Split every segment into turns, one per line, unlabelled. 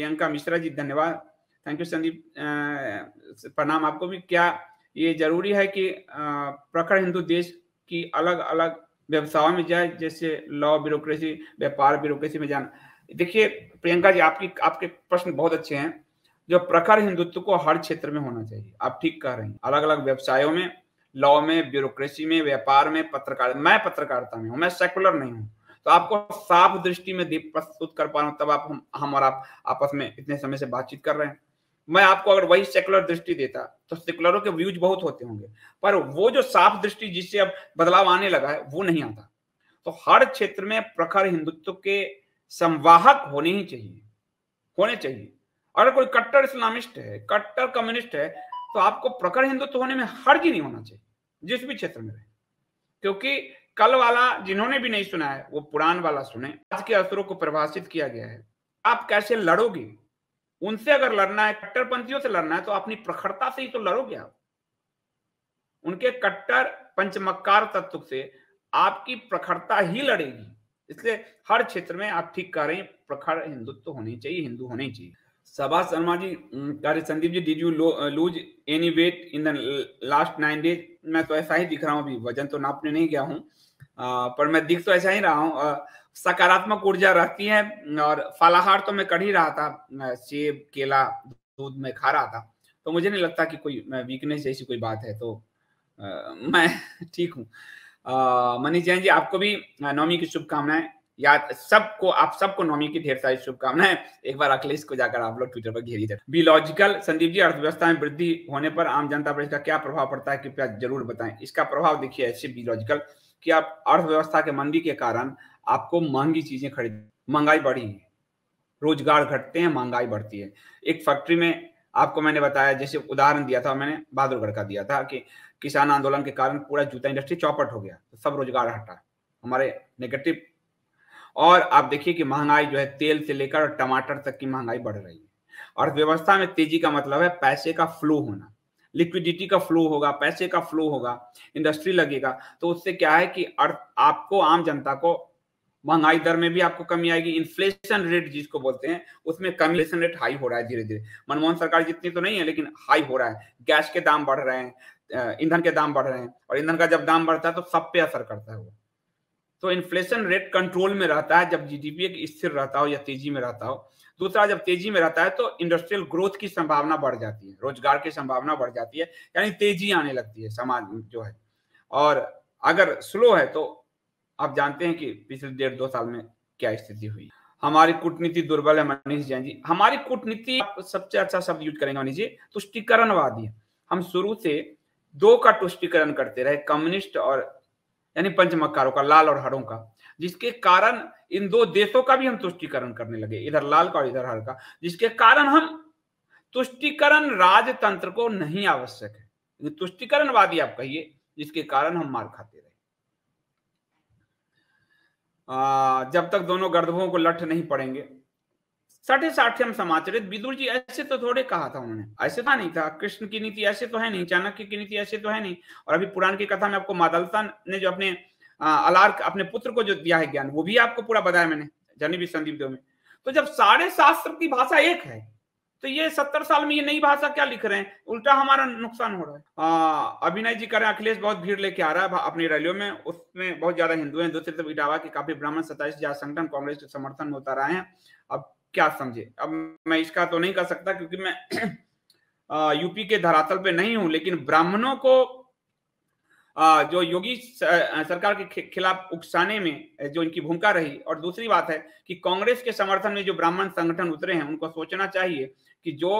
प्रियंका मिश्रा जी धन्यवाद, thank you Sandeep, प्रणाम आपको भी। क्या ये जरूरी है कि प्रखर हिंदू देश की अलग अलग व्यवसायों में जाए, जैसे लॉ ब्यूरोक्रेसी, व्यापार ब्यूरोक्रेसी में जाना? देखिए प्रियंका जी, आपके प्रश्न बहुत अच्छे हैं। जो प्रखर हिंदुत्व को हर क्षेत्र में होना चाहिए, आप ठीक कह रहे हैं, अलग अलग व्यवसायों में, लॉ में, ब्यूरोक्रेसी में, व्यापार में, मैं पत्रकारिता में हूं, मैं सेकुलर नहीं हूं, तो आपको साफ दृष्टि में दीप प्रस्तुत कर पा रहा हूं, तब आप हम और आप आपस में इतने समय से बातचीत कर रहे हैं। मैं आपको अगर वही सेकुलर दृष्टि देता तो सेकुलरों के व्यूज बहुत होते होंगे, पर वो जो साफ दृष्टि जिससे अब बदलाव आने लगा है वो नहीं आता। तो हर क्षेत्र में प्रखर हिंदुत्व के संवाहक होने चाहिए। अगर कोई कट्टर इस्लामिस्ट है, कट्टर कम्युनिस्ट है, तो आपको प्रखर हिंदुत्व होने में हर्ज ही नहीं होना चाहिए, जिस भी क्षेत्र में रहे। क्योंकि कल वाला जिन्होंने भी नहीं सुना है वो पुराण वाला सुने। आज के असरों को परिभाषित किया गया है, आप कैसे लड़ोगे उनसे। अगर लड़ना है, कट्टरपंथियों से लड़ना है, तो अपनी प्रखरता से ही तो लड़ोगे आप। उनके कट्टर पंचमक्कार तत्व से आपकी प्रखरता ही लड़ेगी। इसलिए हर क्षेत्र में आप ठीक कह रहे हैं, प्रखर हिंदुत्व होनी चाहिए, हिंदू होने चाहिए। सभा शर्मा जी कह रहे, Sandeep ji did you lose any weight in the last 9 days? मैं तो ऐसा ही दिख रहा हूँ, अभी वजन तो नापने नहीं गया हूँ, पर मैं दिख तो ऐसा ही रहा हूँ। सकारात्मक ऊर्जा रहती है, और फलाहार तो मैं कर ही रहा था, सेब केला दूध में खा रहा था, तो मुझे नहीं लगता कि कोई वीकनेस जैसी कोई बात है, तो मैं ठीक हूँ। मनीष जैन जी, आपको भी नवमी की शुभकामनाएं। याद सबको, आप सबको नवमी की ढेर सारी शुभकामनाएं। एक बार अखिलेश को जाकर आप लोग ट्विटर पर घेरिए। बिलॉजिकल संदीप जी, अर्थव्यवस्था में वृद्धि होने पर आम जनता पर इसका क्या प्रभाव पड़ता है, कृपया जरूर बताएं। इसका प्रभाव देखिए ऐसे बिलॉजिकल कि आप अर्थव्यवस्था के मंदी के कारण आपको महंगी चीजें खरीद, महंगाई बढ़ी है, रोजगार घटते हैं, महंगाई बढ़ती है। एक फैक्ट्री में आपको मैंने बताया, जैसे उदाहरण दिया था मैंने, बहादुरगढ़ का दिया था कि किसान आंदोलन के कारण पूरा जूता इंडस्ट्री चौपट हो गया, तो सब रोजगार हटा, हमारे नेगेटिव। और आप देखिए कि महंगाई जो है, तेल से लेकर टमाटर तक की महंगाई बढ़ रही है। अर्थव्यवस्था में तेजी का मतलब है पैसे का फ्लो होना, लिक्विडिटी का फ्लो होगा, पैसे का फ्लो होगा, इंडस्ट्री लगेगा, तो उससे क्या है कि आपको, आम जनता को, महंगाई दर में भी आपको कमी आएगी। इन्फ्लेशन रेट जिसको बोलते हैं, उसमें कमी, इन्फ्लेशन रेट हाई हो रहा है धीरे धीरे। मनमोहन सरकार जितनी तो नहीं है, लेकिन हाई हो रहा है। गैस के दाम बढ़ रहे हैं, ईंधन के दाम बढ़ रहे हैं, और ईंधन का जब दाम बढ़ता है तो सब पे असर करता है वो। तो इन्फ्लेशन रेट कंट्रोल में रहता है जब जीडीपी एक स्थिर रहता हो या तेजी में रहता हो। दूसरा, जब तेजी में रहता है तो इंडस्ट्रियल ग्रोथ की संभावना बढ़ जाती है, रोजगार की संभावना बढ़ जाती है, यानी तेजी आने लगती है समाज जो है। और अगर स्लो है तो आप जानते हैं कि पिछले 1.5-2 साल में क्या स्थिति हुई। हमारी कूटनीति दुर्बल है, मनीष जैन जी। हमारी कूटनीति, आप सबसे अच्छा शब्द यूज करेंगे मनीष जी, तुष्टिकरणवादी है। हम शुरू से दो का तुष्टिकरण करते रहे, कम्युनिस्ट और यानी पंचमक्कारों का, लाल और हरों का, जिसके कारण इन दो देशों का भी हम तुष्टिकरण करने लगे, इधर लाल का और इधर हर का, जिसके कारण हम तुष्टिकरण राजतंत्र को नहीं आवश्यक है, तुष्टिकरणवादी आप कहिए, जिसके कारण हम मार खाते रहे। जब तक दोनों गर्दभों को लठ नहीं पड़ेंगे। 60 समाचरित विदुर जी, ऐसे तो थोड़े कहा था उन्होंने, ऐसे था नहीं था। कृष्ण की नीति ऐसे तो है नहीं, चाणक्य की नीति ऐसे तो है नहीं। और अभी पुराण की कथा में आपको मादलता ने जो अपने अलार्क, अपने पुत्र को जो दिया है ज्ञान, वो भी आपको पूरा बताया मैंने जनी भी संदीप देव में। तो जब सारे शास्त्र की भाषा एक है, तो ये 70 साल में ये नई भाषा क्या लिख रहे हैं, उल्टा हमारा नुकसान हो रहा है। अभिनय जी कह रहे हैं अखिलेश बहुत भीड़ लेके आ रहा है अपनी रैलियों में, उसमें बहुत ज्यादा हिंदू हैं। दूसरी तरफ इटावा के काफी ब्राह्मण 27,000 संगठन कांग्रेस के समर्थन में उतर आए हैं। अब क्या समझे, अब मैं इसका तो नहीं कर सकता क्योंकि मैं यूपी के धरातल पे नहीं हूं, लेकिन ब्राह्मणों को जो योगी सरकार के खिलाफ उकसाने में जो इनकी भूमिका रही, और दूसरी बात है कि कांग्रेस के समर्थन में जो ब्राह्मण संगठन उतरे हैं, उनको सोचना चाहिए कि जो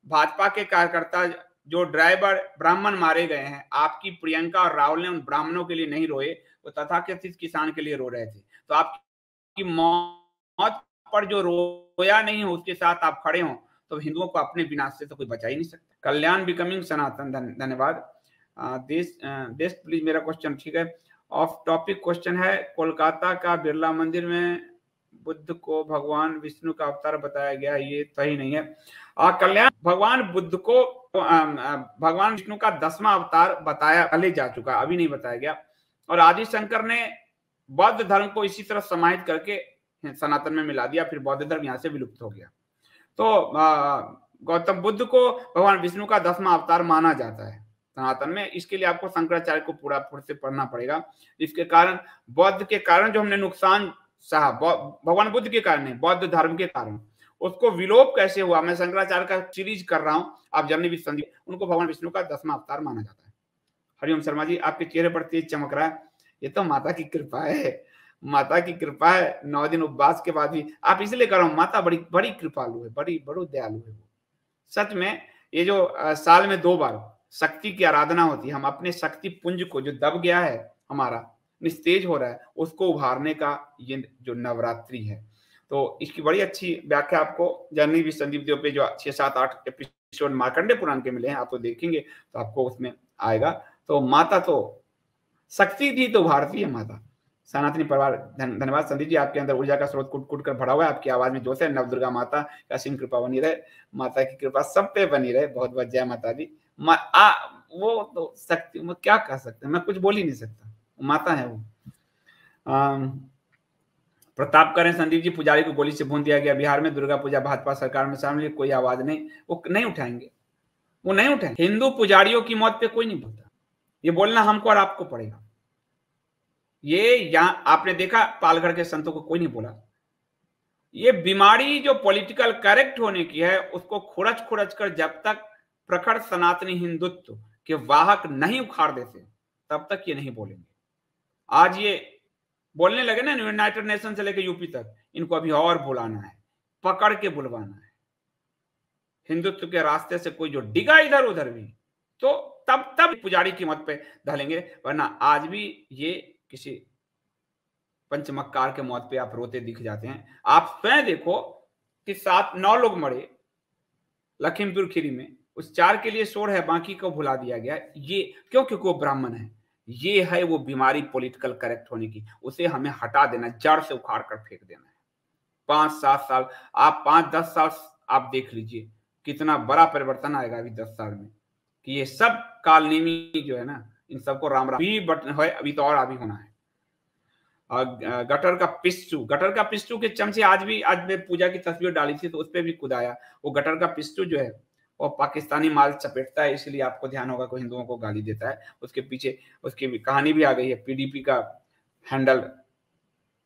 भाजपा के कार्यकर्ता, जो ड्राइवर ब्राह्मण मारे गए हैं, आपकी प्रियंका और राहुल ने उन ब्राह्मणों के लिए नहीं रोए, वो तथाकथित किसान के लिए रो रहे थे। तो आपकी मौत पर जो रोया नहीं हो, उसके साथ आप खड़े हो, तो हिंदुओं को अपने विनाश से तो कोई बचा ही नहीं सकता। कल्याण बिकमिंग सनातन, धन्यवाद। देश प्लीज, मेरा क्वेश्चन ठीक है। ऑफ टॉपिक क्वेश्चन है, कोलकाता का बिरला मंदिर में बुद्ध को भगवान विष्णु का अवतार बताया गया, ये सही नहीं है। कल्याण, भगवान बुद्ध को भगवान विष्णु का 10वां अवतार बताया, पहले जा चुका, अभी नहीं बताया गया। और आदि शंकर ने बौद्ध धर्म को इसी तरह समाहित करके सनातन में मिला दिया, फिर बौद्ध धर्म यहाँ से विलुप्त हो गया। तो गौतम बुद्ध को भगवान विष्णु का 10वां अवतार माना जाता है सनातन में। इसके लिए आपको शंकराचार्य को पूरा फिर से पढ़ना पड़ेगा। इसके कारण बौद्ध के कारण जो हमने नुकसान सहा, भगवान बुद्ध के कारण नहीं, बौद्ध धर्म के कारण, उसको विलोप कैसे हुआ, मैं शंकराचार्य का सीरीज कर रहा हूं, आप जननी विद संदीप, उनको भगवान विष्णु का 10वां अवतार माना जाता है। हरिओम शर्मा जी, आपके चेहरे पर तेज चमक रहा है, ये तो माता की कृपा है, माता की कृपा है। 9 दिन उपवास के बाद भी आप इसलिए कर रहा हूं, माता बड़ी बड़ी कृपालु है, बड़ी दयालु है। सच में ये जो साल में 2 बार शक्ति की आराधना होती है, हम अपने शक्ति पुंज को जो दब गया है, हमारा निस्तेज हो रहा है, उसको उभारने का ये जो नवरात्रि है। तो इसकी बड़ी अच्छी व्याख्या आपको जननी विद संदीप देव पे जो 6, 7, 8 एपिसोड मार्कंडे पुराण के मिले हैं, आप तो देखेंगे तो आपको उसमें आएगा। तो माता तो शक्ति थी तो उभारती है माता। सनातनी परिवार धन्यवाद संदीप जी, आपके अंदर ऊर्जा का स्रोत कुट कुट कर भरा हुआ है, आपकी आवाज में जोश है। नवदुर्गा माता का असीम कृपा बनी रहे, माता की कृपा सब पे बनी रहे। बहुत बहुत जय माता दी। वो तो शक्ति, मैं क्या कह सकते हैं, मैं कुछ बोल ही नहीं सकता, माता है वो। प्रताप करें संदीप जी, पुजारी को गोली से भून दिया गया। बिहार में दुर्गा पूजा भाजपा सरकार में शामिल, कोई आवाज नहीं, वो नहीं उठाएंगे, वो नहीं उठाएंगे। हिंदू पुजारियों की मौत पे कोई नहीं बोलता, ये बोलना हमको और आपको पड़ेगा। ये यहां आपने देखा, पालघर के संतों को कोई नहीं बोला। ये बीमारी जो पॉलिटिकल करेक्ट होने की है, उसको खुरच खुरच कर जब तक प्रखर सनातनी हिंदुत्व के वाहक नहीं उखाड़ देते, तब तक ये नहीं बोलेंगे। आज ये बोलने लगे ना, यूनाइटेड नेशन से लेकर यूपी तक, इनको अभी और बुलाना है, पकड़ के बुलवाना है। हिंदुत्व के रास्ते से कोई जो डिगा इधर उधर भी, तो तब पुजारी की मत पे ढलेंगे, वरना आज भी ये किसी पंचमक्कार के मौत पे आप रोते दिख जाते हैं। आप स्वयं देखो कि 7-9 लोग मरे लखीमपुर खीरी में, उस 4 के लिए शोर है, बाकी को भुला दिया गया। ये क्यों? क्योंकि वो ब्राह्मण है। ये है वो बीमारी पॉलिटिकल करेक्ट होने की, उसे हमें हटा देना, जड़ से उखाड़ कर फेंक देना है। 5-7 साल, आप 5-10 साल आप देख लीजिए कितना बड़ा परिवर्तन आएगा अभी 10 साल में, कि ये सब कालनेमी जो है ना, इन सबको राम राम भी बट है, अभी तो और अभी होना है। गटर का पिस्टू के चमचे आज मैं पूजा की तस्वीर डाली थी तो उस पर भी कुदाया। वो गटर का पिस्टू जो है वो पाकिस्तानी माल चपेटता है, इसलिए आपको ध्यान होगा कोई हिंदुओं को गाली देता है। उसके पीछे उसकी कहानी भी आ गई है। पीडीपी का हैंडल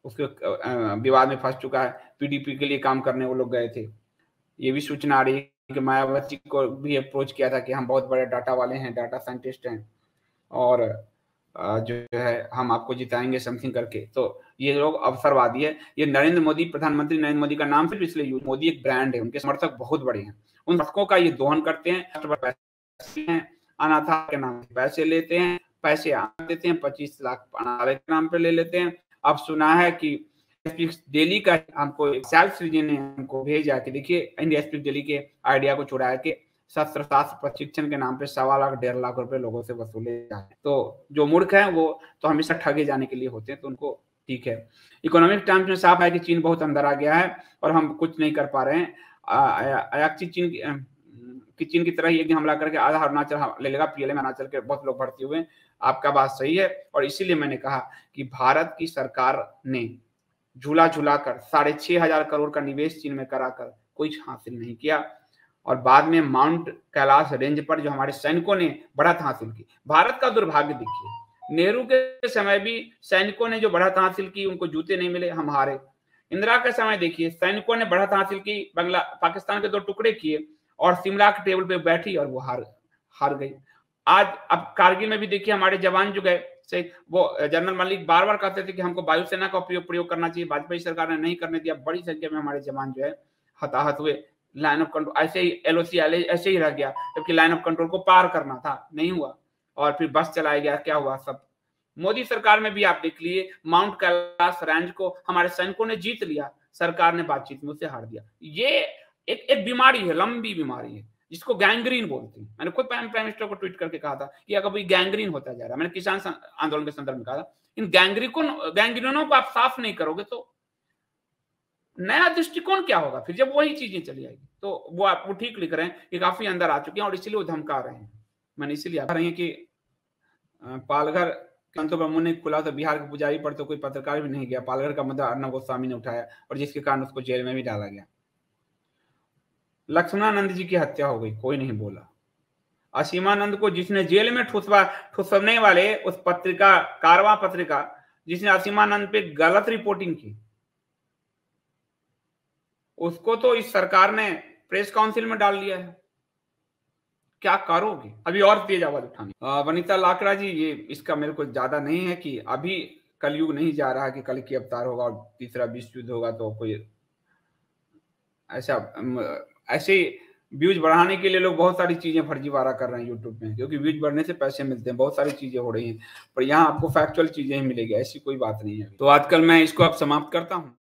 उसके विवाद में फंस चुका है। पीडीपी के लिए काम करने वो लोग गए थे। ये भी सूचना आ रही है कि मायावती को भी अप्रोच किया था कि हम बहुत बड़े डाटा वाले हैं, डाटा साइंटिस्ट हैं, और जो है हम आपको जिताएंगे समथिंग करके। तो ये लोग अवसरवादी है। ये नरेंद्र मोदी, प्रधानमंत्री नरेंद्र मोदी का नाम सिर्फ इसलिए यूज, मोदी एक ब्रांड है, उनके समर्थक बहुत बड़े हैं, उन समर्थकों का ये दोहन करते हैं, अनाथा के नाम पे पैसे लेते हैं, पैसे देते हैं, 25 लाख अनाथ के नाम पे ले लेते हैं। अब सुना है कि दिल्ली का हमको सेल्फ जी ने हमको भेजा कि देखिए इंडिया स्पीक दिल्ली के आइडिया को चुरा के शस्त्र शास्त्र प्रशिक्षण के नाम पे 1.25 लाख 1.5 लाख रुपए लोगों से वसूले जाते हैं। तो जो मूर्ख हैं वो तो हमेशा ठगे जाने के लिए होते हैं, तो उनको ठीक है। इकोनॉमिक टाइम्स में साफ है कि चीन बहुत अंदर आ गया है और हम कुछ नहीं कर पा रहे हैं। अयाची चीन की तरह ही एक दिन हमला करके आधा अरुणाचल ले लेगा। पीएलए में अरुणाचल के बहुत लोग भर्ती हुए। आपका बात सही है, और इसीलिए मैंने कहा कि भारत की सरकार ने झूला झूलाकर 6,500 करोड़ का निवेश चीन में कराकर कुछ हासिल नहीं किया, और बाद में माउंट कैलाश रेंज पर जो हमारे सैनिकों ने बढ़त हासिल की। भारत का दुर्भाग्य देखिए, नेहरू के समय भी सैनिकों ने जो बढ़त हासिल की उनको जूते नहीं मिले, हम हारे। इंदिरा के समय देखिए सैनिकों ने बढ़त हासिल की, पाकिस्तान के 2 टुकड़े किए और शिमला के टेबल पे बैठी और वो हार गई। आज अब कारगिल में भी देखिए हमारे जवान जो गए, वो जनरल मलिक बार बार कहते थे कि हमको वायुसेना का प्रयोग करना चाहिए, वाजपेयी सरकार ने नहीं करने दिया। बड़ी संख्या में हमारे जवान जो है हताहत हुए। लाइन ऑफ कंट्रोल ऐसे ही, एलओसी ऐसे ही रह गया, जबकि लाइन ऑफ कंट्रोल को पार करना था, नहीं हुआ, और फिर बस चलाया गया। क्या हुआ? सब मोदी सरकार में भी आप देख लिए, माउंट कैलाश रेंज को हमारे सैनिकों ने जीत लिया, सरकार ने बातचीत में उसे हार दिया। ये एक बीमारी है, लंबी बीमारी है, जिसको गैंग्रीन बोलते हैं। मैंने खुद प्राइम मिनिस्टर को ट्वीट करके कहा था कि अगर ये गैंग्रीन होता जा रहा है, मैंने किसान आंदोलन के संदर्भ में कहा था, इन गैंग्रीनों को आप साफ नहीं करोगे तो नया दृष्टिकोण क्या होगा फिर, जब वही चीजें चली आएगी। तो वो ठीक लिख रहे हैं कि काफी अंदर आ चुके हैं और इसीलिए वो धमका रहे हैं। मैंने इसीलिए कह रही है कि पालघर संतो ब्रह्मण्य ने खुला तो बिहार के पुजारी पर तो कोई पत्रकार भी नहीं गया। पालघर का मुद्दा अर्नब गोस्वामी ने उठाया और जिसके कारण उसको जेल में भी डाला गया। लक्ष्मणानंद जी की हत्या हो गई, कोई नहीं बोला। असीमानंद को जिसने जेल में ठुसवाने वाले उस पत्रिका, कारवां पत्रिका, जिसने असीमानंद पे गलत रिपोर्टिंग की, उसको तो इस सरकार ने प्रेस काउंसिल में डाल दिया है। क्या करोगे? अभी और तेज आवाज उठानी। वनिता लाकड़ा जी, ये इसका मेरे को ज्यादा नहीं है कि अभी कलयुग नहीं जा रहा कि कल की अवतार होगा और तीसरा विश्व युद्ध होगा, तो कोई ऐसा ऐसे व्यूज बढ़ाने के लिए लोग बहुत सारी चीजें फर्जीवाड़ा कर रहे हैं यूट्यूब में, क्योंकि व्यूज बढ़ने से पैसे मिलते हैं, बहुत सारी चीजें हो रही हैं, पर यहाँ आपको फैक्चुअल चीजें ही मिलेगी, ऐसी कोई बात नहीं है। तो आजकल मैं इसको अब समाप्त करता हूँ।